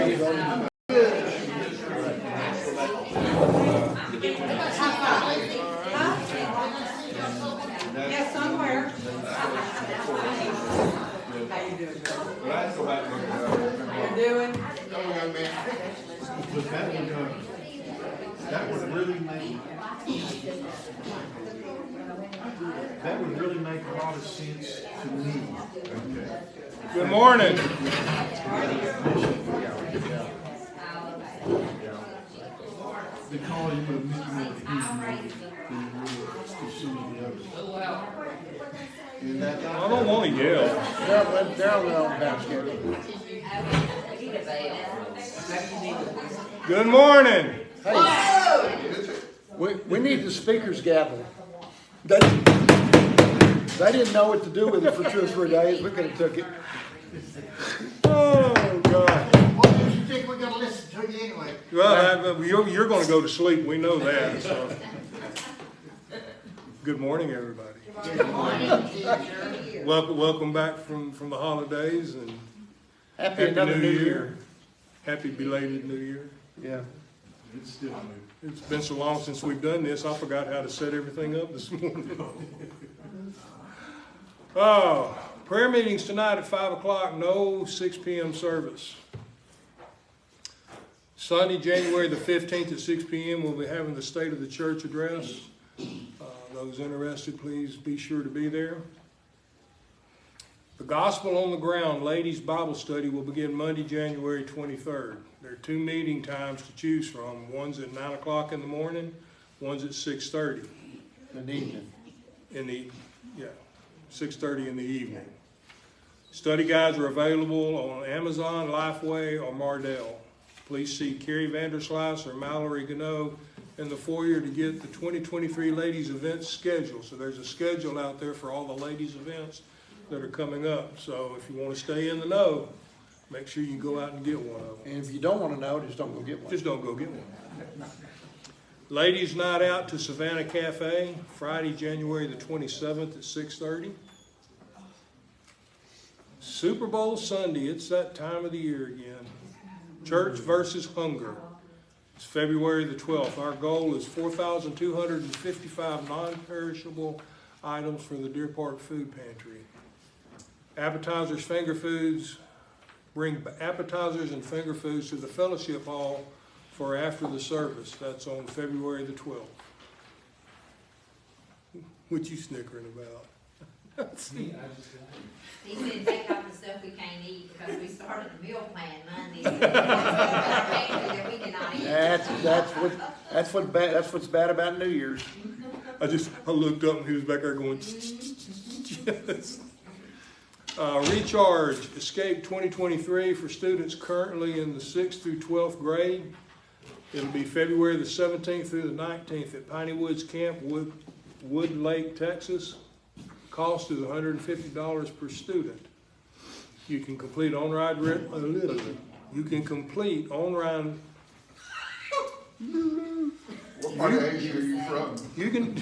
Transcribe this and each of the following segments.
Yeah, somewhere. How you doing? You're doing? But that would really make a lot of sense to me. Okay. Good morning. Because you would make more than you would to some of the others. I don't want to yell. They're on their own time schedule. Good morning. Hey, we need the speakers gavel. They didn't know what to do with it for 2 or 3 days. We could have took it. Oh, God. What do you think we're going to listen to you anyway? Well, you're going to go to sleep. We know that. So. Good morning, everybody. Good morning. Welcome back from the holidays and Happy another New Year. Happy belated New Year. Yeah. It's still new. It's been so long since we've done this, I forgot how to set everything up this morning. Oh, prayer meetings tonight at 5 o'clock, no 6 p.m. service. Sunday, January the 15th at 6 p.m. we'll be having the State of the Church address. Those interested, please be sure to be there. The Gospel on the Ground Ladies Bible Study will begin Monday, January 23rd. There are 2 meeting times to choose from. One's at 9 o'clock in the morning, one's at 6:30. In the evening. 6:30 in the evening. Study guides are available on Amazon, Lifeway, or Mardell. Please see Carrie Vanderslice or Mallory Gano in the foyer to get the 2023 ladies events schedule. So there's a schedule out there for all the ladies events that are coming up. So if you want to stay in the know, make sure you go out and get one of them. And if you don't want to know, just don't go get one. Just don't go get one. Ladies' night out to Savannah Cafe, Friday, January the 27th at 6:30. Super Bowl Sunday, it's that time of the year again. Church versus hunger. It's February the 12th. Our goal is 4,255 non-perishable items for the Deer Park Food Pantry. Appetizers, finger foods. Bring appetizers and finger foods to the fellowship hall for after the service. That's on February the 12th. What you snickering about? He said take out the stuff we can't eat because we started the meal plan Monday. That we cannot eat. That's what's bad about New Year's. I looked up and he was back there going, yes. Recharge Escape 2023 for students currently in the 6th through 12th grade. It'll be February the 17th through the 19th at Piney Woods Camp, Wood Lake, Texas. Cost is $150 per student. You can complete on-ride What part of Asia are you from? You can.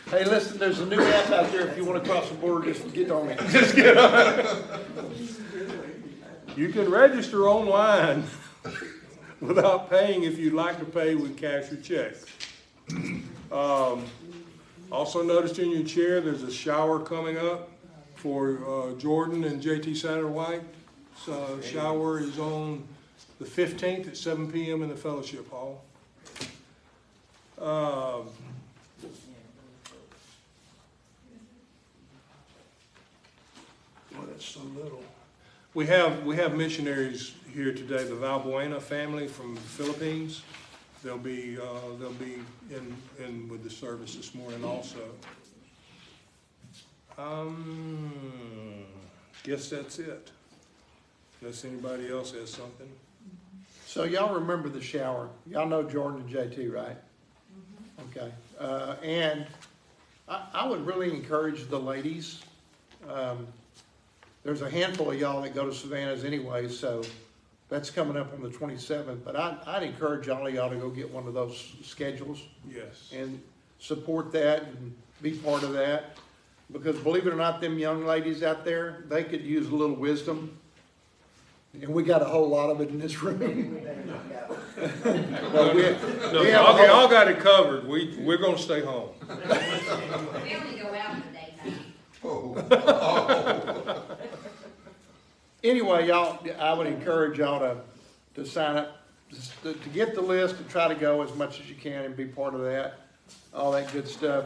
Hey, listen, there's a new app out there. If you want to cross the border, just get on it. Just get on it. You can register online without paying if you'd like to pay with cash or check. Also noticed in your chair there's a shower coming up for Jordan and JT Satterwhite. So shower is on the 15th at 7 p.m. in the fellowship hall. That's so little. We have missionaries here today. The Valbuena family from the Philippines. They'll be in with the service this morning also. Guess that's it. Unless anybody else has something. So y'all remember the shower. Y'all know Jordan and JT, right? Okay. And I would really encourage the ladies. There's a handful of y'all that go to Savannah's anyway, so that's coming up on the 27th. But I'd encourage all of y'all to go get one of those schedules. Yes. And support that and be part of that. because believe it or not, them young ladies out there, they could use a little wisdom. And we got a whole lot of it in this room. Well, we have y'all got it covered. We're gonna stay home. We only go out in the daytime. Oh. Anyway, y'all, I would encourage y'all to sign up, to get the list and try to go as much as you can and be part of that, all that good stuff.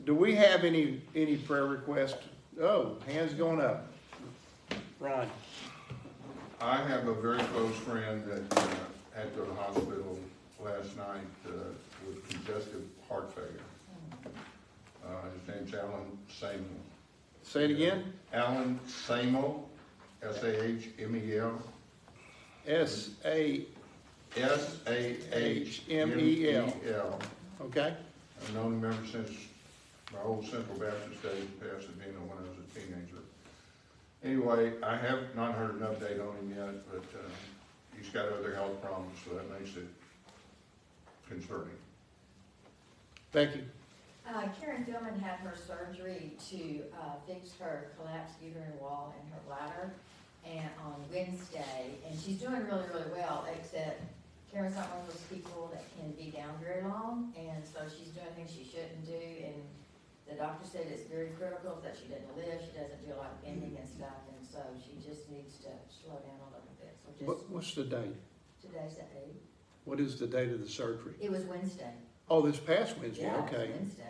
Do we have any prayer requests? Oh, hands going up. Ron. I have a very close friend that had to go to the hospital last night with congestive heart failure. His name's Alan Samo. Say it again. Alan Samo, S-A-H-M-E-L. S-A-H-M-E-L. S-A-H-M-E-L. Okay. I've known him ever since my old Central Baptist days in Pasadena when I was a teenager. Anyway, I have not heard an update on him yet, but he's got other health problems, so that makes it concerning. Becky. Karen Philman had her surgery to fix her collapsed uterine wall in her bladder and on Wednesday, and she's doing really, really well, except Karen's not one of those people that can be down very long, and so she's doing things she shouldn't do, and the doctor said it's very critical that she doesn't live, she doesn't do a lot of bending and stuff, and so she just needs to slow down a little bit. So just, What's the date? today's the 8th. What is the date of the surgery? It was Wednesday. Oh, this past Wednesday, Yeah, it was okay. Wednesday.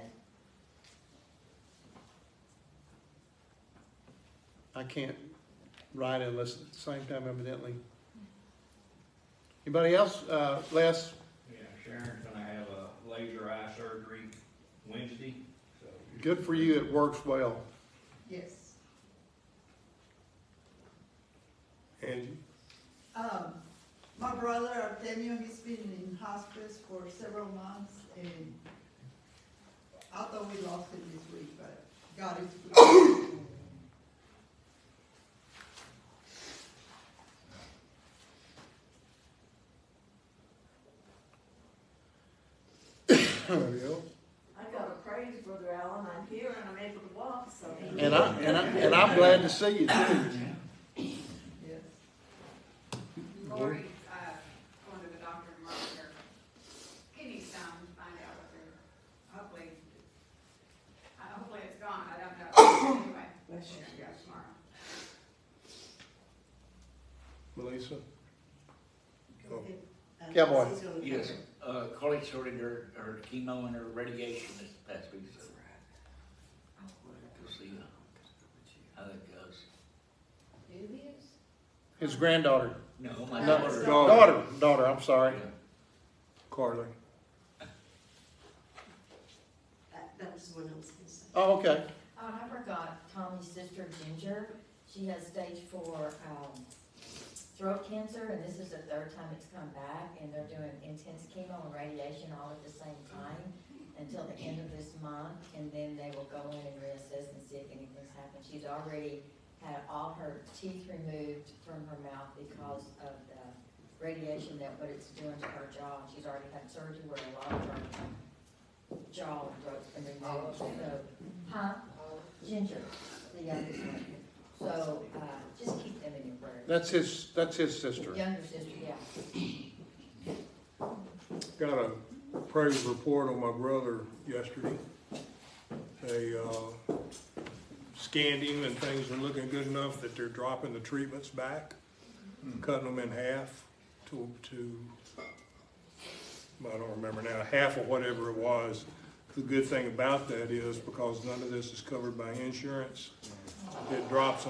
I can't write unless at the same time evidently. Anybody else? Les? Yeah, Sharon's gonna have a laser eye surgery Wednesday, so. Good for you, it works well. Yes. Angie? My brother Artemio, he's been in hospice for several months, and I thought we lost him this week, but God is good. Anybody else? I got a praise, Brother Allen. I'm here and I'm able to walk, so. And I'm glad to see you too. Yes. Lori's, going to the doctor tomorrow with her kidney stone to find out what they're, hopefully it's gone, I don't know. Anyway, Bless you. she goes tomorrow. Melissa? Go ahead. Cowboy. He's gonna Yes, cover. Carly started her chemo and her radiation this past week, so we'll see how that goes. Dubious? His granddaughter. No, my No, daughter. daughter, I'm sorry. Yeah. Carly? That was the one I was gonna say. Oh, okay. Oh, and I forgot Tommy's sister Ginger. She has stage 4 throat cancer, and this is the 3rd time it's come back, and they're doing intense chemo and radiation all at the same time until the end of this month, and then they will go in and reassess and see if anything's happened. She's already had all her teeth removed from her mouth because of the radiation, that what it's doing to her jaw. She's already had surgery where a lot of her jaw and throat's been removed. So, Ginger, the youngest one. So, just keep them in your prayers. That's his sister. Younger sister, yeah. Got a praise report on my brother yesterday. They scanned him and things are looking good enough that they're dropping the treatments back, cutting them in half to I don't remember now, half of whatever it was. The good thing about that is because none of this is covered by insurance, it drops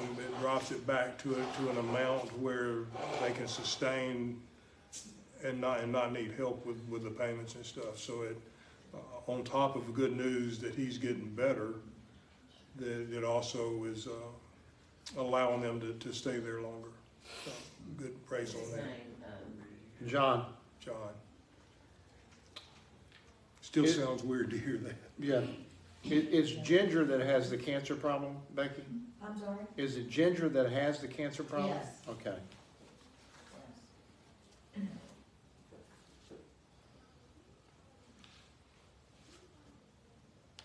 it back to an amount where they can sustain and not need help with the payments and stuff. So it, on top of the good news that he's getting better, that it also is allowing them to stay there longer. So good praise on that. John. Still sounds weird to hear that. Yeah. It's Ginger that has the cancer problem, Becky? I'm sorry? Is it Ginger that has the cancer problem? Yes. Okay. Yes.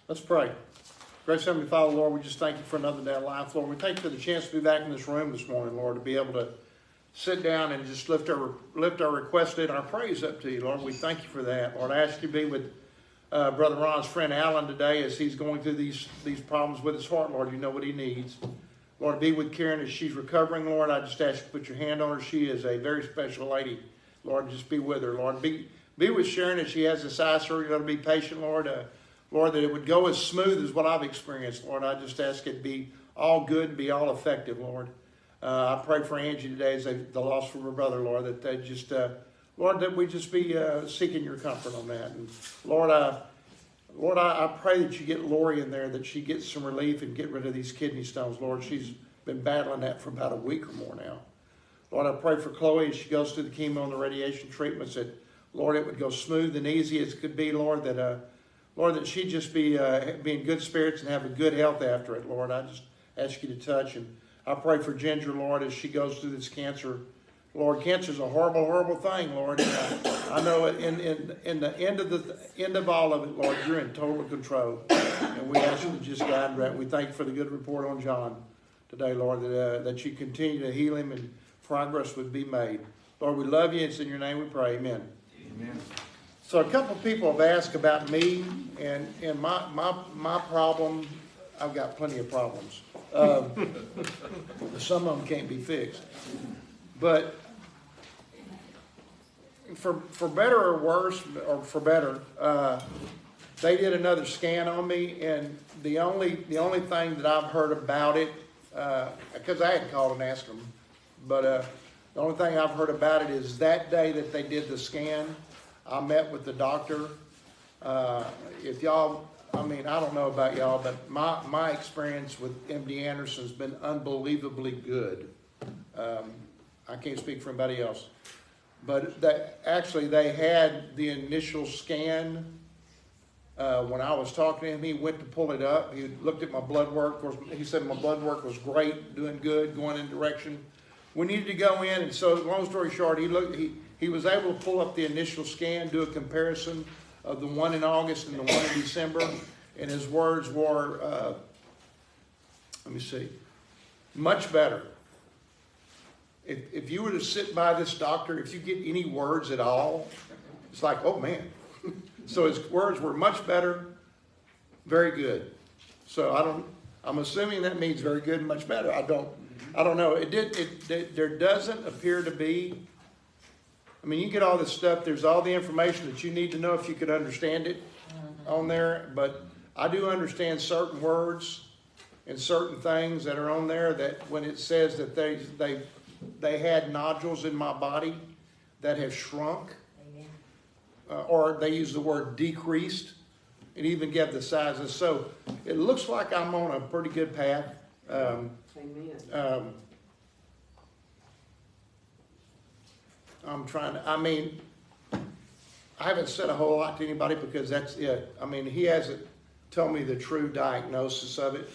Let's pray. Gracious Heavenly Father, Lord, we just thank you for another day of life, Lord. We thank you for the chance to be back in this room this morning, Lord, to be able to sit down and just lift our request and our praise up to you, Lord. We thank you for that. Lord, I ask you to be with Brother Ron's friend Alan today as he's going through these problems with his heart, Lord. You know what he needs. Lord, be with Karen as she's recovering, Lord. I just ask you to put your hand on her. She is a very special lady. Lord, just be with her, Lord. Be with Sharon as she has this eye surgery. You're going to be patient, Lord. Lord, that it would go as smooth as what I've experienced, Lord. I just ask it to be all good and be all effective, Lord. I pray for Angie today as the loss from her brother, Lord, that they just, Lord, that we just be seeking your comfort on that. And Lord, I pray that you get Lori in there, that she gets some relief and get rid of these kidney stones, Lord. She's been battling that for about a week or more now. Lord, I pray for Chloe as she goes through the chemo and the radiation treatments, that, Lord, it would go smooth and easy as it could be, Lord, that she'd just be in good spirits and have a good health after it, Lord. I just ask you to touch. And I pray for Ginger, Lord, as she goes through this cancer. Lord, cancer's a horrible, horrible thing, Lord. I know in the end of all of it, Lord, you're in total control. And we ask you to just guide and direct. We thank you for the good report on John today, Lord, that you continue to heal him and progress would be made. Lord, we love you. It's in your name we pray. Amen. Amen. So a couple of people have asked about me and my problem. I've got plenty of problems. Some of them can't be fixed. But for better or worse, or for better, they did another scan on me, and the only thing that I've heard about it, because I hadn't called and asked them, but the only thing I've heard about it is that day that they did the scan, I met with the doctor. If y'all, I mean, I don't know about y'all, but my experience with MD Anderson's been unbelievably good. I can't speak for anybody else. But actually, they had the initial scan. When I was talking to him, he went to pull it up. He looked at my blood work. Of course, he said my blood work was great, doing good, going in direction. We needed to go in, and so long story short, he was able to pull up the initial scan, do a comparison of the one in August and the one in December, and his words were, let me see, much better. If you were to sit by this doctor, if you get any words at all, it's like, oh man. So his words were much better, very good. So I'm assuming that means very good and much better. I don't know. There doesn't appear to be, I mean, you get all this stuff, there's all the information that you need to know if you could understand it on there, but I do understand certain words and certain things that are on there that when it says that they had nodules in my body that have shrunk, or they use the word decreased. It even gave the sizes. So it looks like I'm on a pretty good path. I'm trying to, I mean, I haven't said a whole lot to anybody because that's it. I mean, he hasn't told me the true diagnosis of it.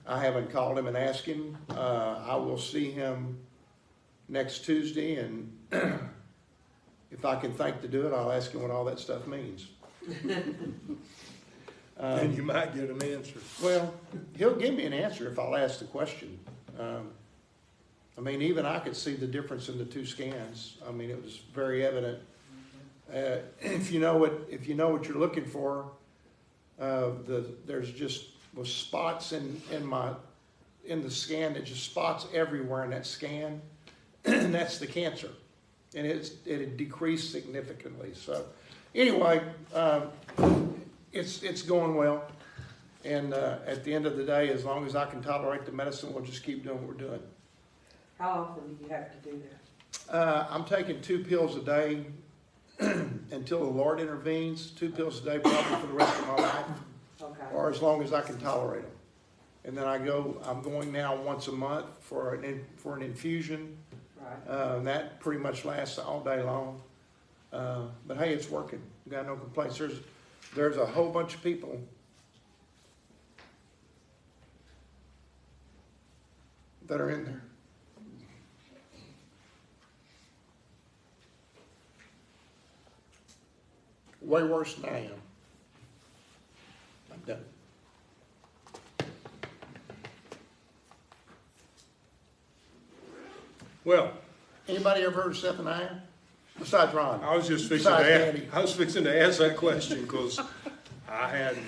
I haven't called him and asked him. I will see him next Tuesday, and if I can think to do it, I'll ask him what all that stuff means. And you might get an answer. Well, he'll give me an answer if I'll ask the question. I mean, even I could see the difference in the two scans. I mean, it was very evident. If you know what you're looking for, there's just was spots in the scan. That just spots everywhere in that scan, and that's the cancer, and it had decreased significantly. So, anyway, it's going well, and at the end of the day, as long as I can tolerate the medicine, we'll just keep doing what we're doing. How often do you have to do that? I'm taking 2 pills a day until the Lord intervenes. 2 pills a day probably for the rest of my life, or as long as I can tolerate them. And then I'm going now once a month for an infusion. Right. That pretty much lasts all day long. But hey, it's working. We got no complaints. There's a whole bunch of people that are in there. Way worse than I am. I'm done. Well, Anybody ever heard of Zephaniah? Besides Ron? I was just fixing Besides to Danny. ask, I was fixing to ask that question because I hadn't.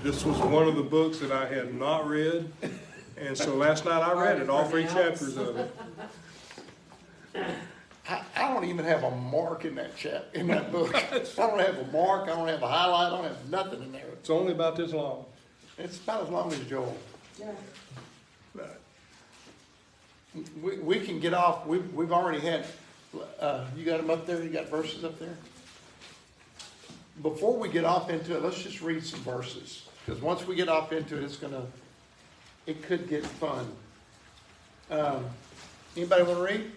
This was one of the books that I had not read, and so last night I read it, all 3 chapters of it. I don't even have a mark in that book. I don't have a mark, I don't have a highlight, I don't have nothing in there. It's only about this long. It's about as long as Joel. Yeah. But We can get off, we've already had, you got them up there, you got verses up there? Before we get off into it, let's just read some verses. Because once we get off into it, it could get fun. Anybody want to read?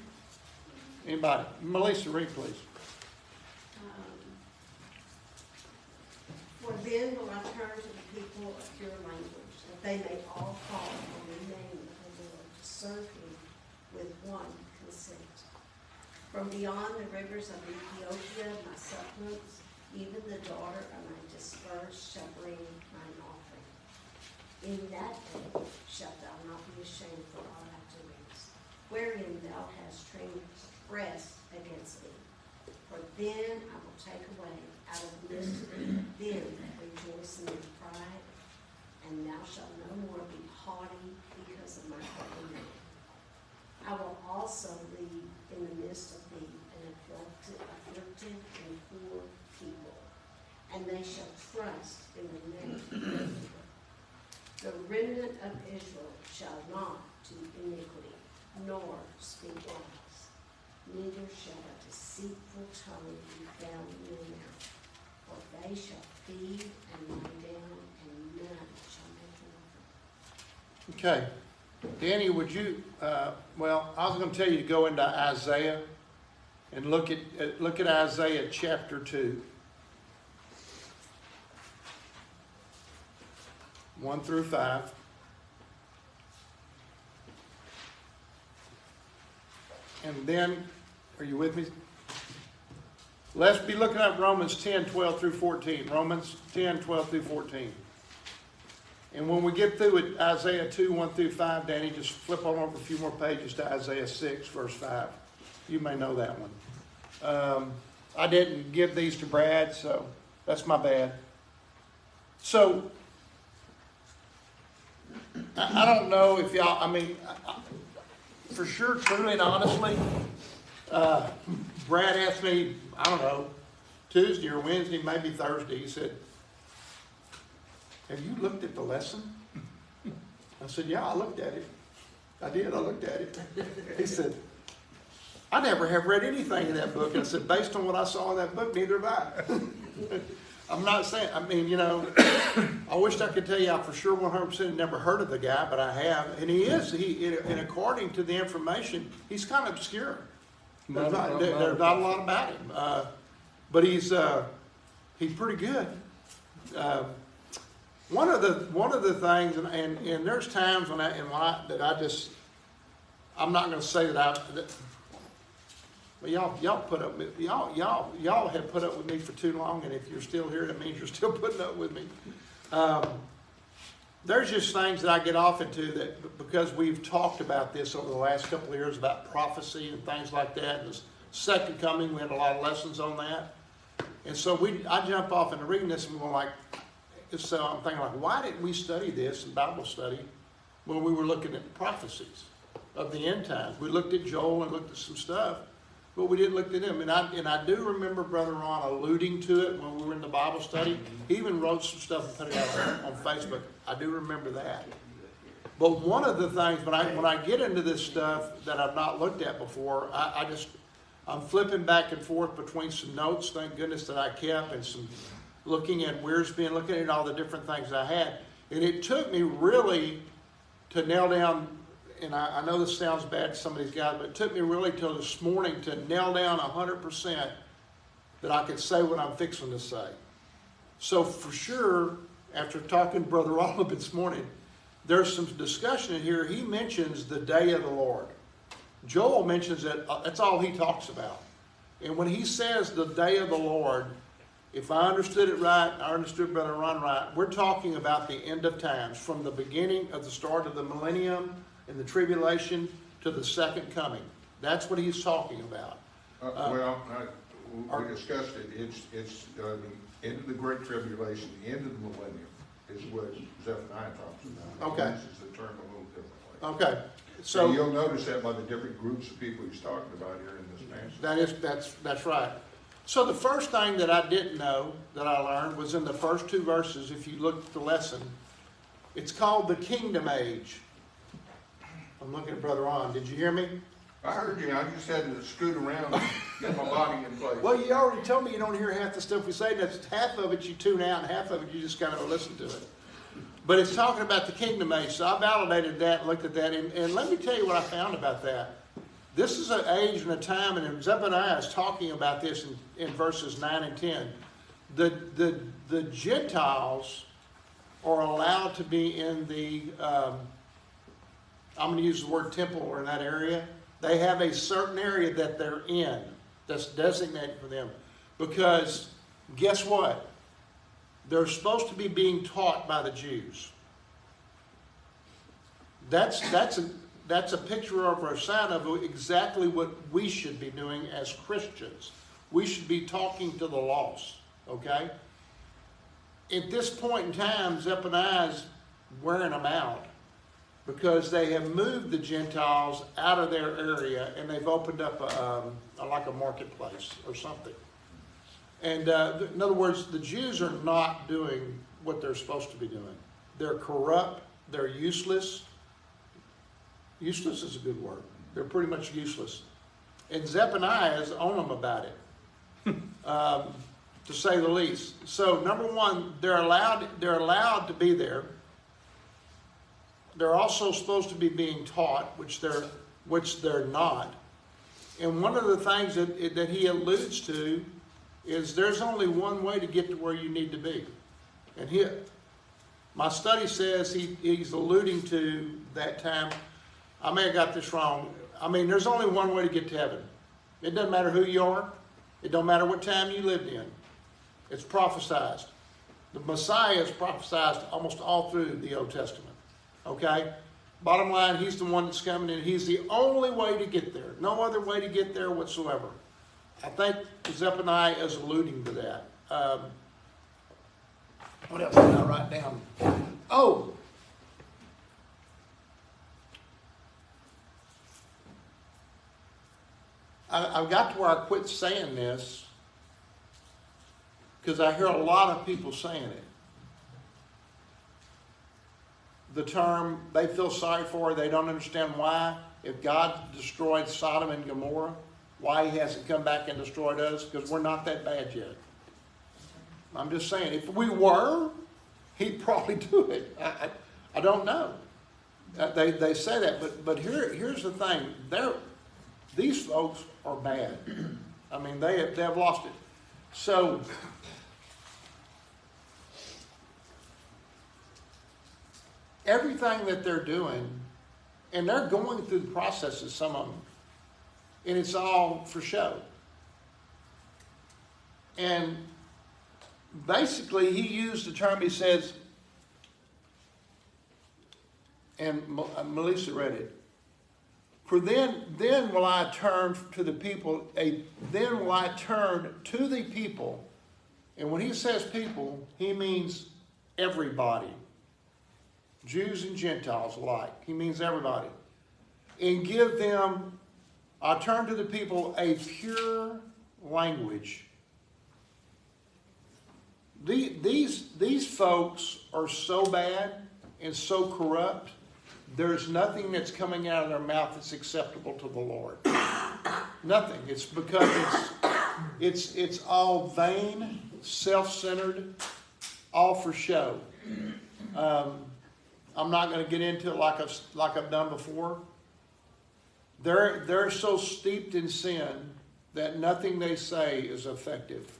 Anybody? Melissa, read please. For then will I turn to the people of your language, that they may all call on the name of the Lord to serve him with one consent. From beyond the rivers of Ethiopia, my suppliants, even the daughter of my dispersed shall bring mine offering. In that day shalt thou not be ashamed for all thy doings, wherein thou hast transgressed against me. For then I will take away out of the midst of thee them that rejoice in their pride, and thou shalt no more be haughty because of my holy name. I will also lead in the midst of thee an afflicted and poor people, and they shall trust in the name of the Lord. The remnant of Israel shall not do iniquity, nor speak lies, neither shall a deceitful tongue be found in their mouth. For they shall feed and lie down, and none shall make an offering. Okay. Danny, would you, I was going to tell you to go into Isaiah and look at Isaiah chapter 2. 1 through 5. And then, are you with me? Let's be looking at Romans 10, 12 through 14. Romans 10, 12 through 14. And when we get through with Isaiah 2, 1 through 5, Danny, just flip on over a few more pages to Isaiah 6, verse 5. You may know that one. I didn't give these to Brad, so that's my bad. So, I don't know if y'all, for sure, truly and honestly, Brad asked me, I don't know, Tuesday or Wednesday, maybe Thursday, he said, have you looked at the lesson? I said, yeah, I looked at it. I did, I looked at it. He said, I never have read anything in that book. And I said, based on what I saw in that book, neither have I. I'm not saying, I wish I could tell you I for sure 100% never heard of the guy, but I have. And he is, and according to the information, he's kind of obscure. There's not a lot about him. But he's pretty good. One of the things, and there's times when I'm not going to say well, y'all put up with y'all have put up with me for too long, and if you're still here, that means you're still putting up with me. There's just things that I get off into that because we've talked about this over the last couple of years about prophecy and things like that. And the second coming, we had a lot of lessons on that, and so I jump off into reading this and we're like. So I'm thinking, like, why didn't we study this in Bible study when we were looking at the prophecies of the end times? We looked at Joel and looked at some stuff, but we didn't look at him. And I do remember Brother Ron alluding to it when we were in the Bible study. He even wrote some stuff and put it out on Facebook. I do remember that. But one of the things, when I get into this stuff that I've not looked at before, I'm flipping back and forth between some notes, thank goodness, that I kept, and some looking at Wearsby and looking at all the different things I had. And it took me really to nail down, and I know this sounds bad to some of these guys, but it took me really till this morning to nail down 100% that I could say what I'm fixing to say. So for sure, after talking to Brother Olive this morning, there's some discussion in here. He mentions the day of the Lord. Joel mentions it. That's all he talks about. And when he says the day of the Lord, if I understood it right, I understood Brother Ron right, we're talking about the end of times, from the beginning of the start of the millennium and the tribulation to the second coming. That's what he's talking about. We discussed it, it's the end of the Great Tribulation, the end of the millennium is what Zephaniah talks about. Okay. He uses the term a little differently. Okay, So so you'll notice that by the different groups of people he's talking about here in this passage. that's right. So the first thing that I didn't know that I learned was in the first 2 verses. If you look at the lesson, it's called the kingdom age. I'm looking at Brother Ron. Did you hear me? I heard you, I just had to scoot around and get my body in place. Well, you already told me you don't hear half the stuff we say. That's half of it you tune out, and half of it you just kind of listen to it. But it's talking about the kingdom age. So I validated that and looked at that. And let me tell you what I found about that. This is an age and a time, and Zephaniah is talking about this in verses 9 and 10. The Gentiles are allowed to be in the, I'm going to use the word temple or in that area. They have a certain area that they're in that's designated for them. Because guess what? They're supposed to be being taught by the Jews. That's a picture of or a sign of exactly what we should be doing as Christians. We should be talking to the lost, okay? At this point in time, Zephaniah is wearing them out because they have moved the Gentiles out of their area and they've opened up like a marketplace or something. And in other words, the Jews are not doing what they're supposed to be doing. They're corrupt. They're useless. Useless is a good word. They're pretty much useless. And Zephaniah is on them about it, to say the least. So number one, they're allowed to be there. They're also supposed to be being taught, which they're not. And one of the things that he alludes to is there's only one way to get to where you need to be. And my study says he's alluding to that time. I may have got this wrong. I mean, there's only one way to get to heaven. It doesn't matter who you are. It don't matter what time you lived in. It's prophesied. The Messiah is prophesied almost all through the Old Testament. Okay? Bottom line, he's the one that's coming in. He's the only way to get there. No other way to get there whatsoever. I think Zephaniah is alluding to that. What else did I write down? Oh! I've got to where I quit saying this because I hear a lot of people saying it. The term, they feel sorry for her, they don't understand why. If God destroyed Sodom and Gomorrah, why he hasn't come back and destroyed us? Because we're not that bad yet. I'm just saying, if we were, he'd probably do it. I don't know. They say that, but here's the thing. These folks are bad. I mean, they have lost it. So, everything that they're doing, and they're going through the processes, some of them, and it's all for show. And basically, he used the term, he says, and Melissa read it, for then will I turn to the people, then will I turn to the people. And when he says people, he means everybody. Jews and Gentiles alike. He means everybody. And give them, I turn to the people a pure language. These folks are so bad and so corrupt, there's nothing that's coming out of their mouth that's acceptable to the Lord. Nothing. It's because it's all vain, self-centered, all for show. I'm not going to get into it like I've done before. They're so steeped in sin that nothing they say is effective.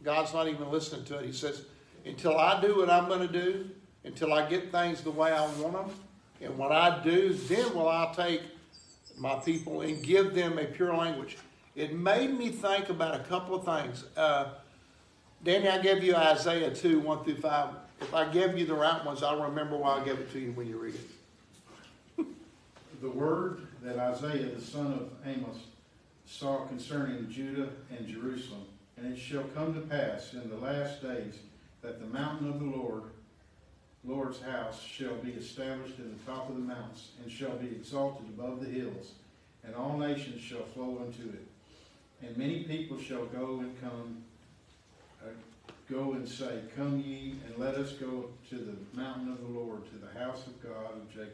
God's not even listening to it. He says, until I do what I'm going to do, until I get things the way I want them, and when I do, then will I take my people and give them a pure language. It made me think about a couple of things. Danny, I gave you Isaiah 2, 1 through 5. If I give you the right ones, I'll remember why I gave it to you when you read it. the word that Isaiah the son of Amos saw concerning Judah and Jerusalem. And it shall come to pass in the last days that the mountain of the Lord's house shall be established in the top of the mountains, and shall be exalted above the hills, and all nations shall flow unto it. And many people shall go and say, Come ye, and let us go to the mountain of the Lord, to the house of God of Jacob.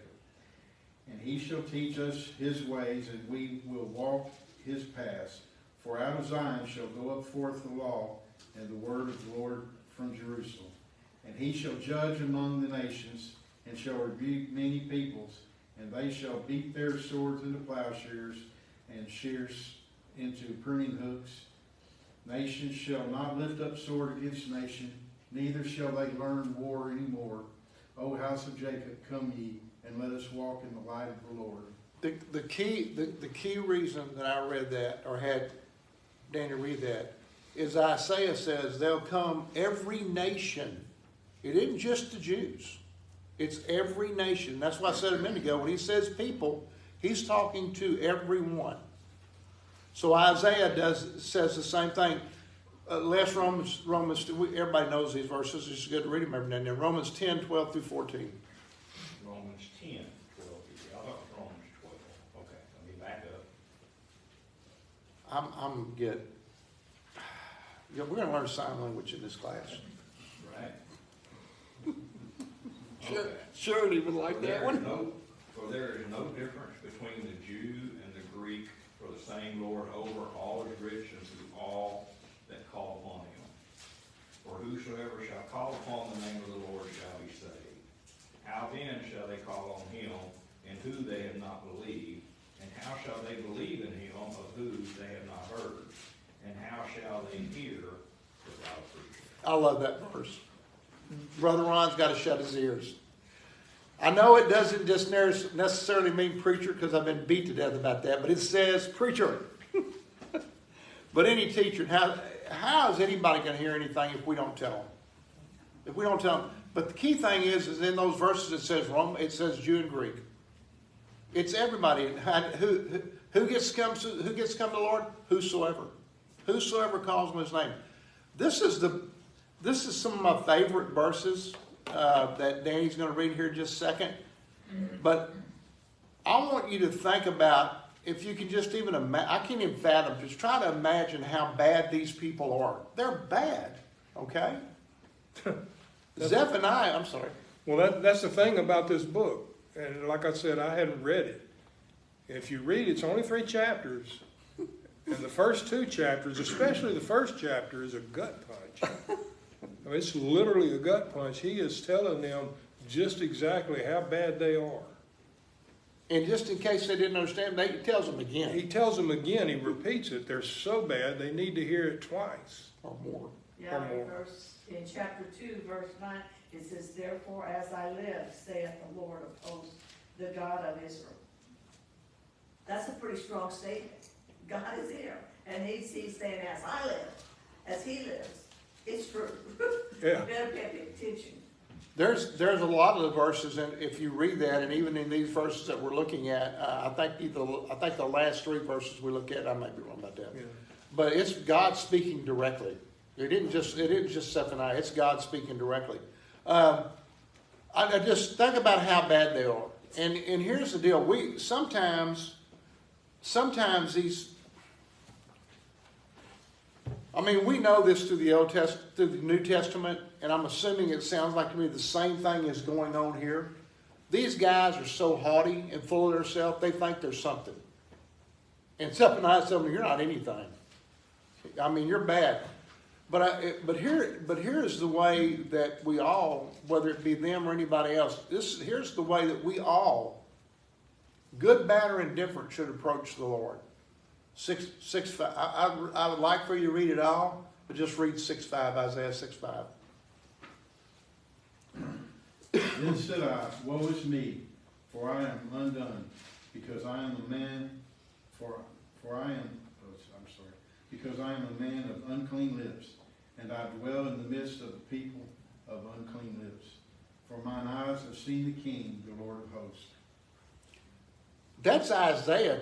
And he shall teach us his ways, and we will walk his paths. For out of Zion shall go up forth the law and the word of the Lord from Jerusalem. And he shall judge among the nations, and shall rebuke many peoples, and they shall beat their swords into plowshares, and shears into pruning hooks. Nation shall not lift up sword against nation, neither shall they learn war any more. O house of Jacob, come ye, and let us walk in the light of the Lord. The key reason that I read that, or had Daniel read that, is Isaiah says they'll come every nation. It isn't just the Jews. It's every nation. That's why I said a minute ago, when he says people, he's talking to everyone. So Isaiah says the same thing. Last Romans, everybody knows these verses. It's good to read them every now and then. Romans 10, 12 through 14. Romans 10, 12. I thought it was Romans 12. Okay, let me back up. I'm good. Yeah, we're going to learn sign language in this class. Right. Sure, even like that one. For there is no difference between the Jew and the Greek, for the same Lord over all is rich unto all that call upon him. For whosoever shall call upon the name of the Lord shall be saved. How then shall they call on him in who they have not believed? And how shall they believe in him of who they have not heard? And how shall they hear without a preacher? I love that verse. Brother Ron's got to shut his ears. I know it doesn't just necessarily mean preacher, because I've been beat to death about that, but it says preacher. But any teacher, how is anybody going to hear anything if we don't tell them? If we don't tell them. But the key thing is in those verses it says Jew and Greek. It's everybody. Who gets to come to the Lord? Whosoever. Whosoever calls on his name. This is some of my favorite verses that Danny's going to read here in just a second. But I want you to think about, if you can just even imagine, I can't even fathom, just try to imagine how bad these people are. They're bad, okay? Zephaniah, I'm sorry. Well, that's the thing about this book. And like I said, I hadn't read it. If you read it, it's only 3 chapters. And the first 2 chapters, especially the first chapter, is a gut punch. I mean, it's literally a gut punch. He is telling them just exactly how bad they are. And just in case they didn't understand, he tells them again. He tells them again. He repeats it. They're so bad, they need to hear it twice. Or more. Yeah, Or more. in chapter 2, verse 9, it says, Therefore, as I live, saith the Lord of hosts, the God of Israel. That's a pretty strong statement. God is here. And he's saying, as I live, as he lives. It's true. Yeah. You better pay attention. There's a lot of the verses, and if you read that, and even in these verses that we're looking at, I think the last 3 verses we look at, I might be wrong about that, but it's God speaking directly. It isn't just Zephaniah. It's God speaking directly. I just think about how bad they are, and here's the deal: we sometimes these. I mean, we know this through the New Testament, and I'm assuming it sounds like to me the same thing is going on here. These guys are so haughty and full of themselves, they think they're something. And Zephaniah tells them, you're not anything. I mean, you're bad. But here's the way that we all, whether it be them or anybody else, here's the way that we all, good, bad, or indifferent, should approach the Lord. 6:5. I would like for you to read it all, but just read 6:5, Isaiah 6:5. Then said I, Woe is me, for I am undone, because I am a man, because I am a man of unclean lips, and I dwell in the midst of the people of unclean lips. For mine eyes have seen the King, the Lord of hosts. That's Isaiah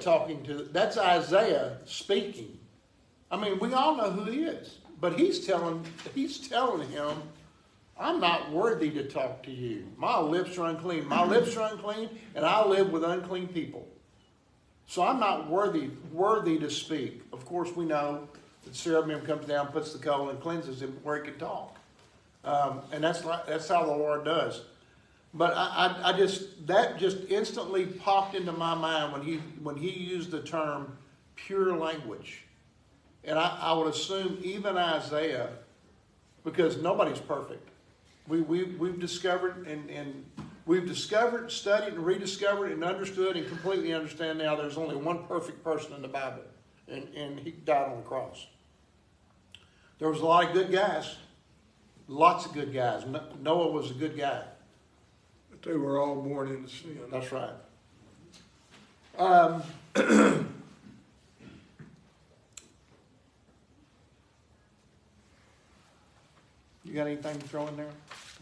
that's Isaiah speaking. I mean, we all know who he is, but he's telling him, I'm not worthy to talk to you. My lips are unclean. My lips are unclean, and I live with unclean people. So I'm not worthy to speak. Of course, we know that the cherubim comes down, puts the coal, and cleanses him where he can talk. And that's how the Lord does. But that just instantly popped into my mind when he used the term pure language. And I would assume even Isaiah, because nobody's perfect. We've discovered and we've discovered, studied, and rediscovered, and understood, and completely understand now there's only one perfect person in the Bible, and he died on the cross. There was a lot of good guys, lots of good guys. Noah was a good guy. But they were all born into sin. That's right. You got anything to throw in there?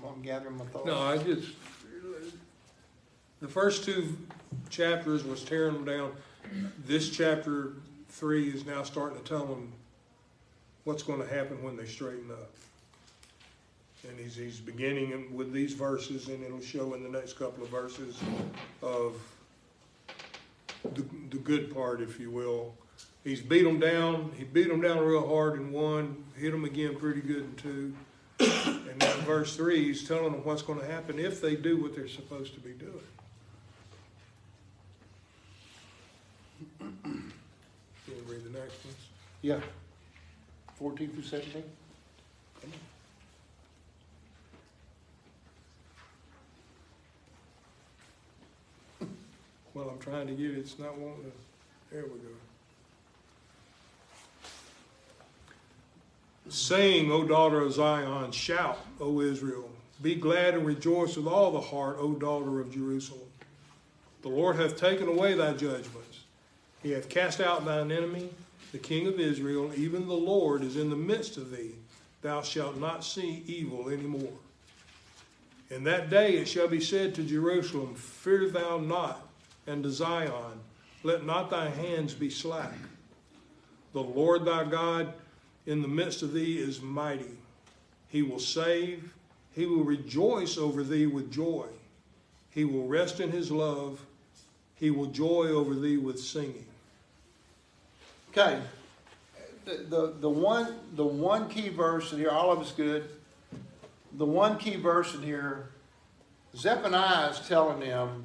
I'm gathering my thoughts. No, the first two chapters was tearing them down. This chapter 3 is now starting to tell them what's going to happen when they straighten up. And he's beginning with these verses, and it'll show in the next couple of verses of the good part, if you will. He's beat them down. He beat them down real hard in 1, hit them again pretty good in 2. And now in verse 3, he's telling them what's going to happen if they do what they're supposed to be doing. You want to read the next ones? Yeah. 14 through 17. Come on. Well, I'm trying to get it. It's not wanting to. There we go. Sing, O daughter of Zion, shout, O Israel. Be glad and rejoice with all the heart, O daughter of Jerusalem. The Lord hath taken away thy judgments. He hath cast out thine enemy, the King of Israel. Even the Lord is in the midst of thee. Thou shalt not see evil any more. In that day it shall be said to Jerusalem, fear thou not, and to Zion, let not thy hands be slack. The Lord thy God in the midst of thee is mighty. He will save. He will rejoice over thee with joy. He will rest in his love. He will joy over thee with singing. Okay. The one key verse in here, all of it's good. The one key verse in here, Zephaniah is telling them,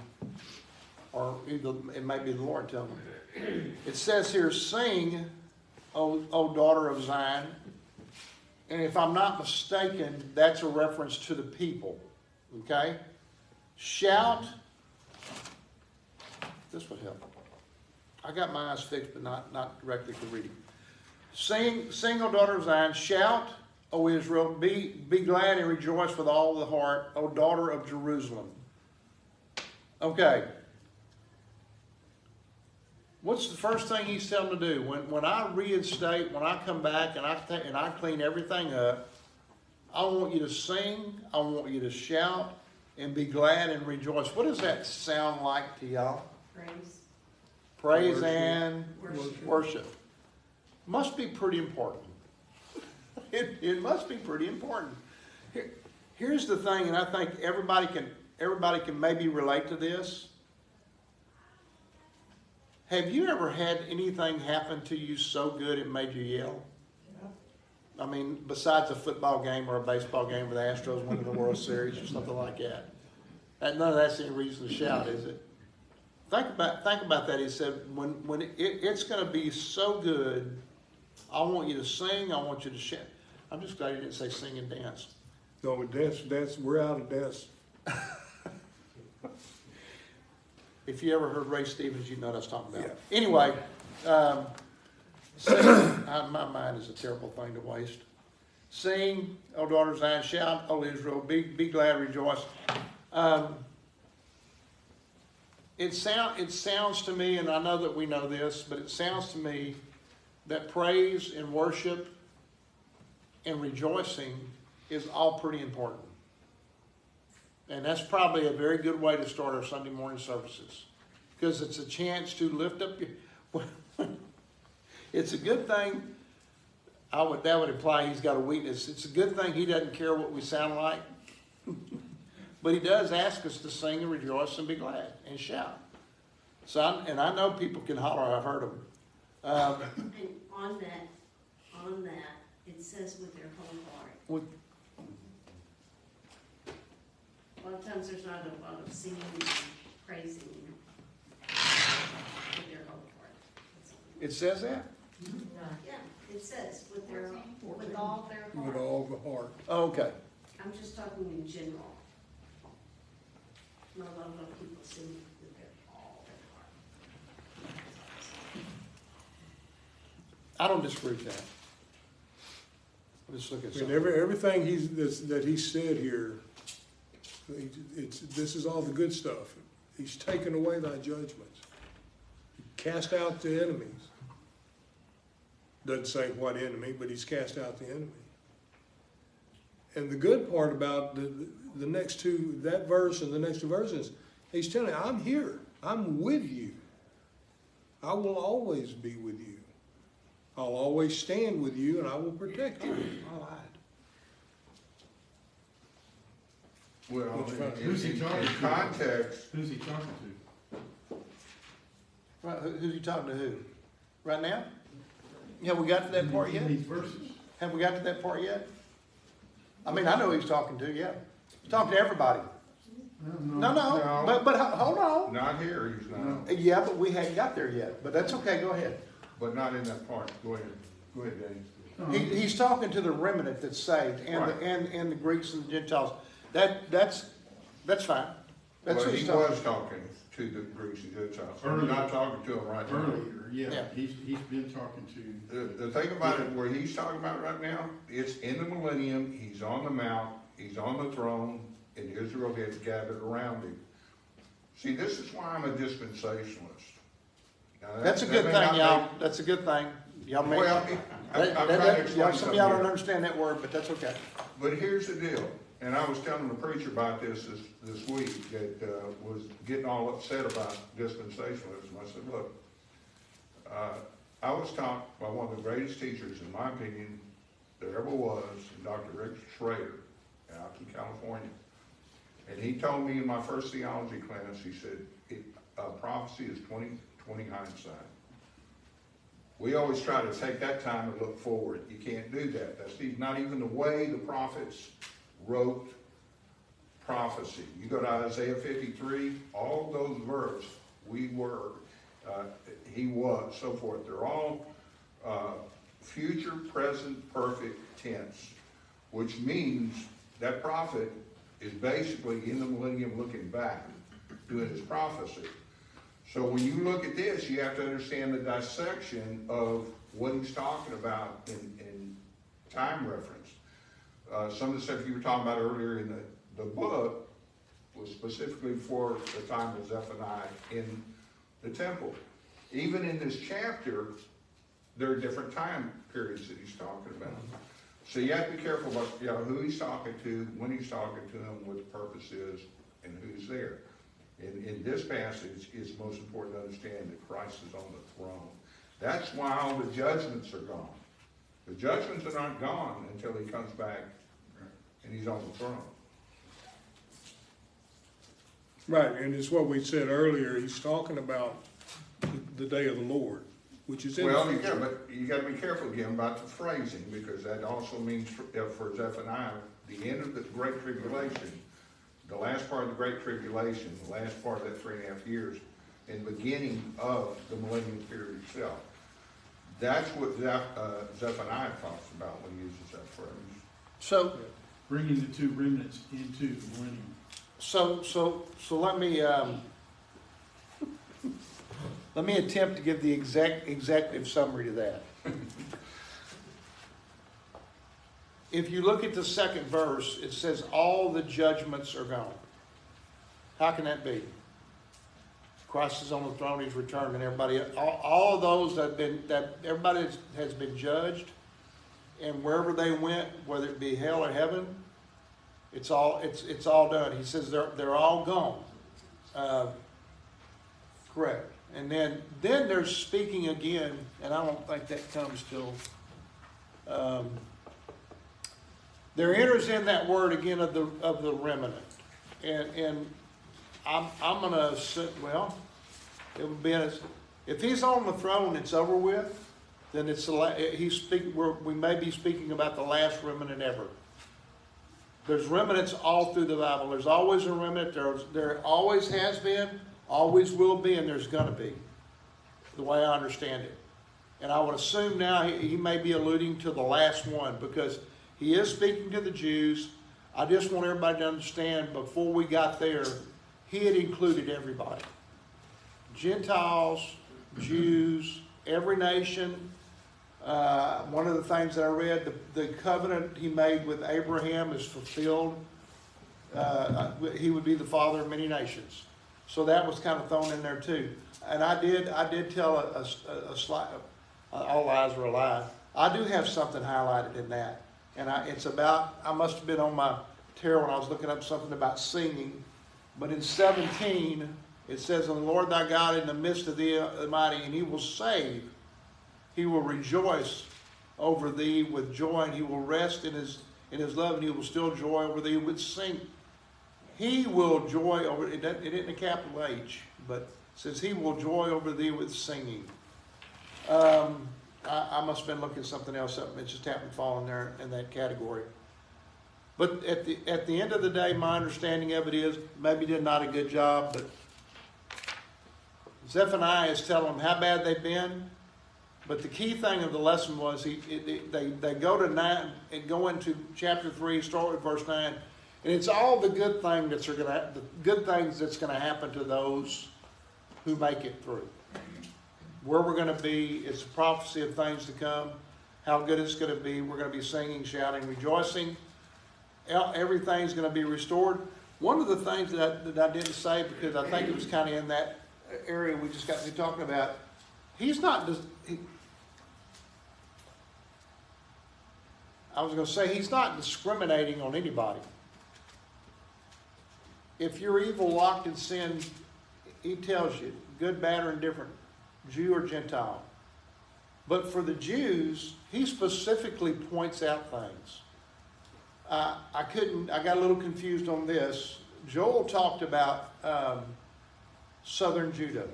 or it may be the Lord telling them. It says here, sing, O daughter of Zion. And if I'm not mistaken, that's a reference to the people. Okay? Shout. This would help. I got my eyes fixed, but not directly to reading. Sing, O daughter of Zion. Shout, O Israel. Be glad and rejoice with all the heart, O daughter of Jerusalem. Okay. What's the first thing he's telling them to do? When I reinstate, when I come back and I clean everything up, I want you to sing, I want you to shout, and be glad and rejoice. What does that sound like to y'all? Praise. Praise Worship. And Worship. worship. Must be pretty important. It must be pretty important. Here's the thing, and I think everybody can maybe relate to this. Have you ever had anything happen to you so good it made you yell? I mean, besides a football game or a baseball game where the Astros win the World Series or something like that. None of that's any reason to shout, is it? Think about that. He said, when it's going to be so good, I want you to sing, I want you to shout. I'm just glad you didn't say sing and dance. No, dance, we're out of dance. If you ever heard Ray Stevens, you know what I was talking about. Yeah. Anyway, my mind is a terrible thing to waste. Sing, O daughter of Zion, shout, O Israel, be glad, rejoice. It sounds to me, and I know that we know this, but it sounds to me that praise and worship and rejoicing is all pretty important. And that's probably a very good way to start our Sunday morning services. because it's a chance to lift up your, it's a good thing. That would imply he's got a weakness. It's a good thing he doesn't care what we sound like. But he does ask us to sing and rejoice and be glad and shout. So, I know people can holler. I've heard them. And on that, it says with their whole heart. With, A lot of times there's not a lot of singing and praising with their whole heart. it says that? Yeah, it says with their, With all their With heart. all the heart. Okay. I'm just talking in general. Not a lot of people sing with all their heart. I don't disagree with that. Let's look at I mean, something. everything that he said here, this is all the good stuff. He's taken away thy judgments. Cast out the enemies. Doesn't say what enemy, but he's cast out the enemy. And the good part about the next two, that verse and the next two verses, he's telling you, I'm here. I'm with you. I will always be with you. I'll always stand with you, and I will protect you. I lied. Well, Which one? Who's he talking in to? context, Who's he talking to? Right, who's he talking to who? Right now? Have we got to that part yet? In these verses. Have we got to that part yet? I mean, I know who he's talking to, yeah. He's talking to everybody. No, No. but hold on. not here, he's not, Yeah, but we hadn't got there yet, but that's okay, go ahead. but not in that part. Go ahead, Danny. He's talking to the remnant that's saved, and Right. and the Greeks and the Gentiles. That's fine. That's But what he he's talking. was talking to the Greeks and Gentiles. We're Earlier. not talking to them right now. Earlier, yeah, Yeah. he's been talking to. The thing about it, where he's talking about right now, it's in the millennium, he's on the mount, he's on the throne, and Israel has gathered around him. See, this is why I'm a dispensationalist. Now, That's a that good may thing, not y'all. That's a good thing. Y'all be- may. Well, I'm trying to explain Some of y'all don't something here. understand that word, but that's okay. But here's the deal, and I was telling the preacher about this week, that was getting all upset about dispensationalism. I said, look, I was taught by one of the greatest teachers, in my opinion, there ever was, Dr. Rick Schrader, out in California. And he told me in my first theology class, he said, prophecy is 20/20 hindsight. We always try to take that time and look forward. You can't do that. That's not even the way the prophets wrote prophecy. You go to Isaiah 53, all those verbs, we were, he was, so forth. They're all future, present, perfect tense, which means that prophet is basically in the millennium looking back, doing his prophecy. So when you look at this, you have to understand the dissection of what he's talking about in time reference. Some of the stuff you were talking about earlier in the book was specifically for the time of Zephaniah in the temple. Even in this chapter, there are different time periods that he's talking about. So you have to be careful about who he's talking to, when he's talking to them, what the purpose is, and who's there. In this passage, it's most important to understand that Christ is on the throne. That's why all the judgments are gone. The judgments are not gone until he comes back and he's on the throne. Right, and it's what we said earlier, he's talking about the day of the Lord, which is in the Well, future. yeah, but you gotta be careful again about the phrasing, because that also means for Zephaniah, the end of the Great Tribulation, the last part of the Great Tribulation, the last part of that 3.5 years, and beginning of the millennium period itself. That's what Zephaniah talks about when he uses that phrase. So, Bringing the two remnants into the millennium. so let me attempt to give the executive summary to that. If you look at the second verse, it says all the judgments are gone. How can that be? Christ is on the throne, he's returned, and everybody, all of those that everybody has been judged, and wherever they went, whether it be hell or heaven, it's all done. He says they're all gone. Correct. And then there's speaking again, and I don't think that comes till, there enters in that word again of the remnant. And I'm gonna say, well, it would be, if he's on the throne, it's over with, then it's we may be speaking about the last remnant ever. There's remnants all through the Bible. There's always a remnant. There always has been, always will be, and there's going to be, the way I understand it. And I would assume now he may be alluding to the last one, because he is speaking to the Jews. I just want everybody to understand, before we got there, he had included everybody. Gentiles, Jews, every nation. One of the things that I read, the covenant he made with Abraham is fulfilled. He would be the father of many nations. So that was kind of thrown in there too. And I did tell a slide, all lies were a lie. I do have something highlighted in that. And it's about, I must have been on my tear when I was looking up something about singing. But in 17, it says, "And the Lord thy God in the midst of thee mighty, and he will save. He will rejoice over thee with joy, and he will rest in his love, and he will still joy over thee with singing." He will joy over, it isn't a capital H, but it says he will joy over thee with singing. I must have been looking something else up. It just happened to fall in there in that category. But at the end of the day, my understanding of it is, maybe did not a good job, but Zephaniah is telling them how bad they've been. But the key thing of the lesson was they go to 9 and go into chapter 3, start with verse 9, and it's all the good things that's going to happen to those who make it through. Where we're going to be, it's a prophecy of things to come. How good it's going to be. We're going to be singing, shouting, rejoicing. Everything's going to be restored. One of the things that I didn't say, because I think it was kind of in that area we just got to be talking about, I was going to say, he's not discriminating on anybody. If you're evil, locked in sin, he tells you, good, bad, or indifferent, Jew or Gentile. But for the Jews, he specifically points out things. I got a little confused on this. Joel talked about southern Judah,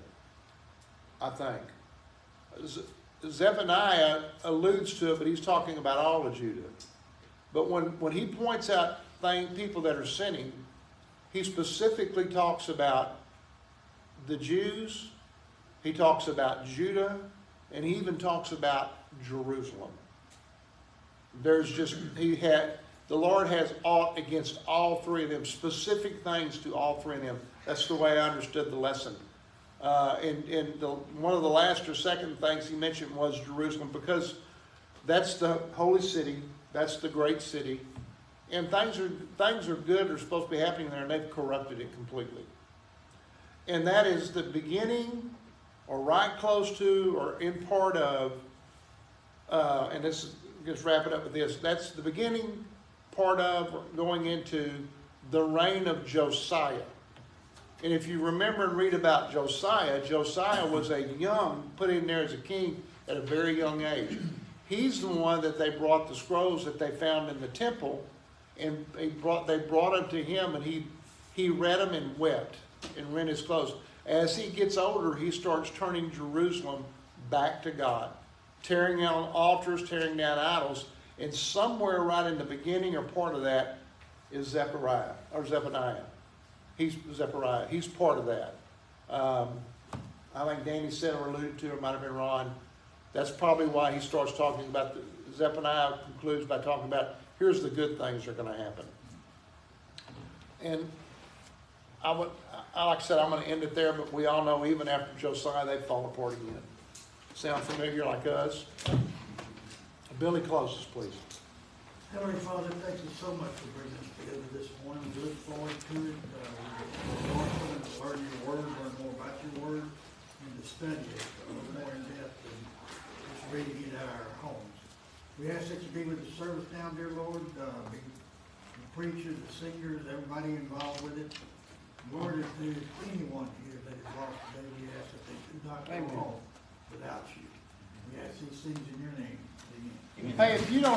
I think. Zephaniah alludes to it, but he's talking about all of Judah. But when he points out people that are sinning, he specifically talks about the Jews, he talks about Judah, and he even talks about Jerusalem. The Lord has aught against all three of them, specific things to all three of them. That's the way I understood the lesson. One of the last or second things he mentioned was Jerusalem, because that's the holy city, that's the great city, and things are good, are supposed to be happening there, and they've corrupted it completely. And that is the beginning, or right close to, or in part of, and this just wrap it up with this. That's the beginning part of going into the reign of Josiah. And if you remember and read about Josiah was put in there as a king at a very young age. He's the one that they brought the scrolls that they found in the temple, and they brought them to him, and he read them and wept and rent his clothes. As he gets older, he starts turning Jerusalem back to God, tearing down altars, tearing down idols, and somewhere right in the beginning or part of that is Zephaniah. He's part of that. I think Danny said or alluded to, or it might have been Ron. That's probably why he starts talking about, Zephaniah concludes by talking about, here's the good things that are going to happen. And like I said, I'm going to end it there, but we all know even after Josiah, they fall apart again. Sound familiar like us? Billy, close us, please. Heavenly Father, thank you so much for bringing us together this morning. We look forward to it. We're going to learn your word, learn more about your word, and to study it a little more in depth than just reading it at our homes. We ask that you be with the service now, dear Lord, the preachers, the singers, everybody involved with it. Lord, if there's anyone here that is lost today, we ask that they do not Amen. go home without you. We ask these things in your name. Amen. Hey, if you don't